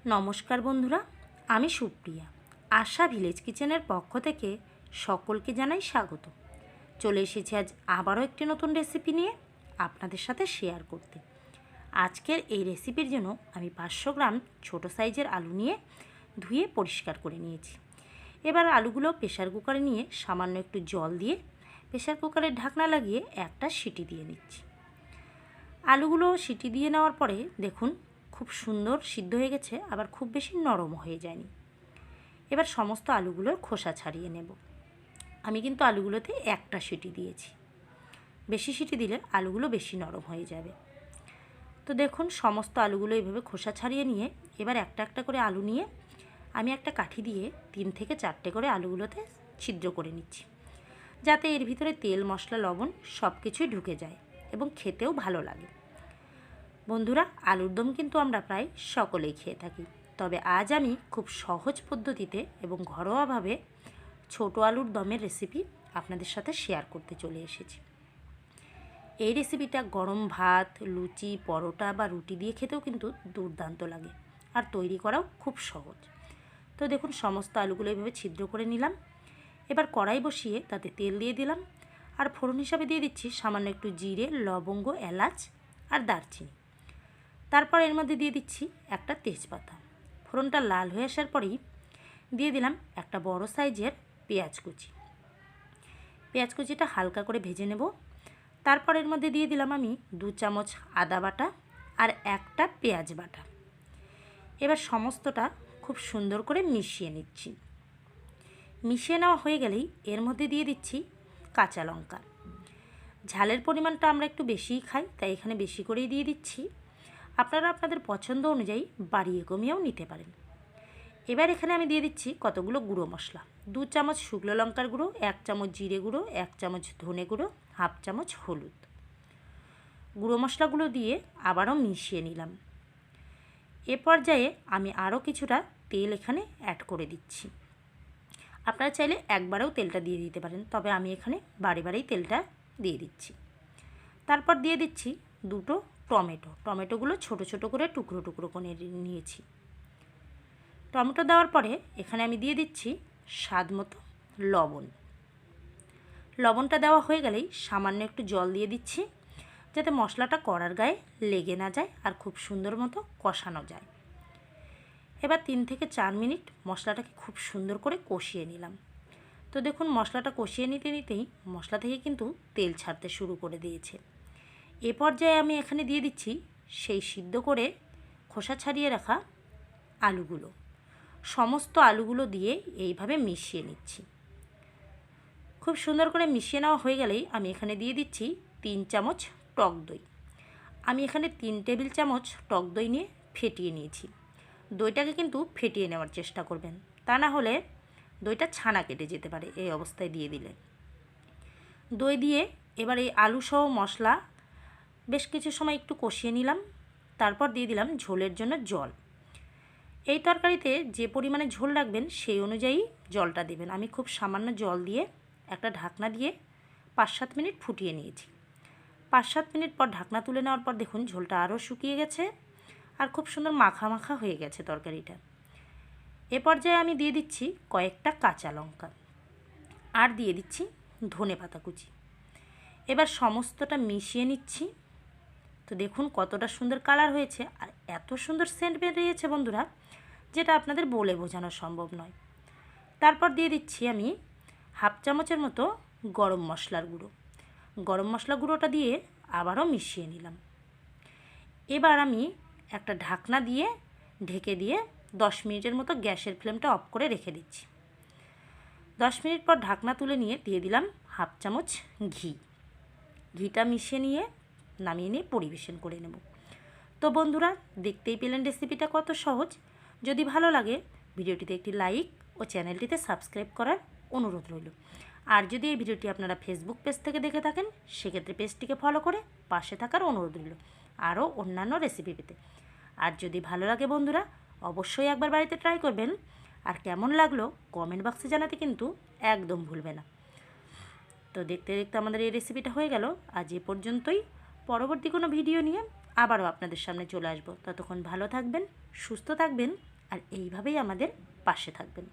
নমস্কার বন্ধুরা, আমি সুপ্রিয়া। আশা ভিলেজ কিচেনের পক্ষ থেকে সকলকে জানাই স্বাগত। চলে এসেছি আজ আবারও একটি নতুন রেসিপি নিয়ে আপনাদের সাথে শেয়ার করতে। আজকের এই রেসিপির জন্য আমি 500 গ্রাম ছোটো সাইজের আলু নিয়ে ধুয়ে পরিষ্কার করে নিয়েছি। এবার আলুগুলো প্রেসার কুকারে নিয়ে সামান্য একটু জল দিয়ে প্রেসার কুকারের ঢাকনা লাগিয়ে একটা সিটি দিয়ে নিচ্ছি। আলুগুলো সিটি দিয়ে নেওয়ার পরে দেখুন খুব সুন্দর সিদ্ধ হয়ে গেছে, আবার খুব বেশি নরম হয়ে যায়নি। এবার সমস্ত আলুগুলোর খোসা ছাড়িয়ে নেব। আমি কিন্তু আলুগুলোতে একটা সিটি দিয়েছি, বেশি সিটি দিলে আলুগুলো বেশি নরম হয়ে যাবে। তো দেখুন সমস্ত আলুগুলো এইভাবে খোসা ছাড়িয়ে নিয়ে এবার একটা একটা করে আলু নিয়ে আমি একটা কাঠি দিয়ে 3 থেকে 4টে করে আলুগুলোতে ছিদ্র করে নিচ্ছি, যাতে এর ভিতরে তেল, মশলা, লবণ সব কিছুই ঢুকে যায় এবং খেতেও ভালো লাগে। বন্ধুরা, আলুর দম কিন্তু আমরা প্রায় সকলেই খেয়ে থাকি, তবে আজ আমি খুব সহজ পদ্ধতিতে এবং ঘরোয়াভাবে ছোট আলুর দমের রেসিপি আপনাদের সাথে শেয়ার করতে চলে এসেছি। এই রেসিপিটা গরম ভাত, লুচি, পরোটা বা রুটি দিয়ে খেতেও কিন্তু দুর্দান্ত লাগে, আর তৈরি করাও খুব সহজ। তো দেখুন সমস্ত আলুগুলো এইভাবে ছিদ্র করে নিলাম। এবার কড়াই বসিয়ে তাতে তেল দিয়ে দিলাম, আর ফোড়ন হিসাবে দিয়ে দিচ্ছি সামান্য একটু জিরে, লবঙ্গ, এলাচ আর দারচিনি। তারপর এর মধ্যে দিয়ে দিচ্ছি একটা তেজপাতা। ফোড়নটা লাল হয়ে আসার পরেই দিয়ে দিলাম একটা বড় সাইজের পেঁয়াজ কুচি। পেঁয়াজ কুচিটা হালকা করে ভেজে নেব। তারপর এর মধ্যে দিয়ে দিলাম আমি 2 চামচ আদা বাটা আর একটা পেঁয়াজ বাটা। এবার সমস্তটা খুব সুন্দর করে মিশিয়ে নিচ্ছি। মিশিয়ে নেওয়া হয়ে গেলেই এর মধ্যে দিয়ে দিচ্ছি কাঁচা লঙ্কা। ঝালের পরিমাণটা আমরা একটু বেশিই খাই, তাই এখানে বেশি করেই দিয়ে দিচ্ছি। আপনারা আপনাদের পছন্দ অনুযায়ী বাড়িয়ে কমিয়েও নিতে পারেন। এবার এখানে আমি দিয়ে দিচ্ছি কতগুলো গুঁড়ো মশলা। 2 চামচ শুকনো লঙ্কার গুঁড়ো, 1 চামচ জিরে গুঁড়ো, 1 চামচ ধনে গুঁড়ো, হাফ চামচ হলুদ। গুঁড়ো মশলাগুলো দিয়ে আবারও মিশিয়ে নিলাম। এ পর্যায়ে আমি আরও কিছুটা তেল এখানে অ্যাড করে দিচ্ছি। আপনারা চাইলে একবারেও তেলটা দিয়ে দিতে পারেন, তবে আমি এখানে বারে বারেই তেলটা দিয়ে দিচ্ছি। তারপর দিয়ে দিচ্ছি 2টো টমেটো। টমেটোগুলো ছোট ছোট করে টুকরো টুকরো করে নিয়েছি। টমেটো দেওয়ার পরে এখানে আমি দিয়ে দিচ্ছি স্বাদ মতো লবণ। লবণটা দেওয়া হয়ে গেলেই সামান্য একটু জল দিয়ে দিচ্ছি, যাতে মশলাটা কড়ার গায়ে লেগে না যায় আর খুব সুন্দর মতো কষানো যায়। এবার 3 থেকে 4 মিনিট মশলাটাকে খুব সুন্দর করে কষিয়ে নিলাম। তো দেখুন মশলাটা কষিয়ে নিতে নিতেই মশলা থেকে কিন্তু তেল ছাড়তে শুরু করে দিয়েছে। এ পর্যায়ে আমি এখানে দিয়ে দিচ্ছি সেই সিদ্ধ করে খোসা ছাড়িয়ে রাখা আলুগুলো। সমস্ত আলুগুলো দিয়ে এইভাবে মিশিয়ে নিচ্ছি। খুব সুন্দর করে মিশিয়ে নেওয়া হয়ে গেলেই আমি এখানে দিয়ে দিচ্ছি 3 চামচ টক দই। আমি এখানে 3 টেবিল চামচ টক দই নিয়ে ফেটিয়ে নিয়েছি। দইটাকে কিন্তু ফেটিয়ে নেওয়ার চেষ্টা করবেন, তা না হলে দইটা ছানা কেটে যেতে পারে এই অবস্থায় দিয়ে দিলে। দই দিয়ে এবার এই আলু সহ মশলা বেশ কিছু সময় একটু কষিয়ে নিলাম। তারপর দিয়ে দিলাম ঝোলের জন্য জল। এই তরকারিতে যে পরিমাণে ঝোল রাখবেন সেই অনুযায়ী জলটা দেবেন। আমি খুব সামান্য জল দিয়ে একটা ঢাকনা দিয়ে 5-7 মিনিট ফুটিয়ে নিয়েছি। 5-7 মিনিট পর ঢাকনা তুলে নেওয়ার পর দেখুন ঝোলটা আরও শুকিয়ে গেছে আর খুব সুন্দর মাখা মাখা হয়ে গেছে তরকারিটা। এ পর্যায়ে আমি দিয়ে দিচ্ছি কয়েকটা কাঁচা লঙ্কা আর দিয়ে দিচ্ছি ধনেপাতা কুচি। এবার সমস্তটা মিশিয়ে নিচ্ছি। তো দেখুন কতটা সুন্দর কালার হয়েছে আর এত সুন্দর সেন্ট বেরিয়েছে বন্ধুরা, যেটা আপনাদের বলে বোঝানো সম্ভব নয়। তারপর দিয়ে দিচ্ছি আমি হাফ চামচের মতো গরম মশলার গুঁড়ো। গরম মশলা গুঁড়োটা দিয়ে আবারও মিশিয়ে নিলাম। এবার আমি একটা ঢাকনা দিয়ে ঢেকে দিয়ে 10 মিনিটের মতো গ্যাসের ফ্লেমটা অফ করে রেখে দিচ্ছি। 10 মিনিট পর ঢাকনা তুলে নিয়ে দিয়ে দিলাম হাফ চামচ ঘি। ঘিটা মিশিয়ে নিয়ে নামিয়ে নিয়ে পরিবেশন করে নেব। তো বন্ধুরা, দেখতেই পেলেন রেসিপিটা কত সহজ। যদি ভালো লাগে ভিডিওটিতে একটি লাইক ও চ্যানেলটিতে সাবস্ক্রাইব করার অনুরোধ রইল। আর যদি এই ভিডিওটি আপনারা ফেসবুক পেজ থেকে দেখে থাকেন, সেক্ষেত্রে পেজটিকে ফলো করে পাশে থাকার অনুরোধ রইল আরও অন্যান্য রেসিপি পেতে। আর যদি ভালো লাগে বন্ধুরা, অবশ্যই একবার বাড়িতে ট্রাই করবেন। আর কেমন লাগলো কমেন্ট বক্সে জানাতে কিন্তু একদম ভুলবে না। তো দেখতে দেখতে আমাদের এই রেসিপিটা হয়ে গেল। আজ এ পর্যন্তই। পরবর্তী কোনো ভিডিও নিয়ে আবারও আপনাদের সামনে চলে আসব। ততক্ষণ ভালো থাকবেন, সুস্থ থাকবেন আর এইভাবেই আমাদের পাশে থাকবেন।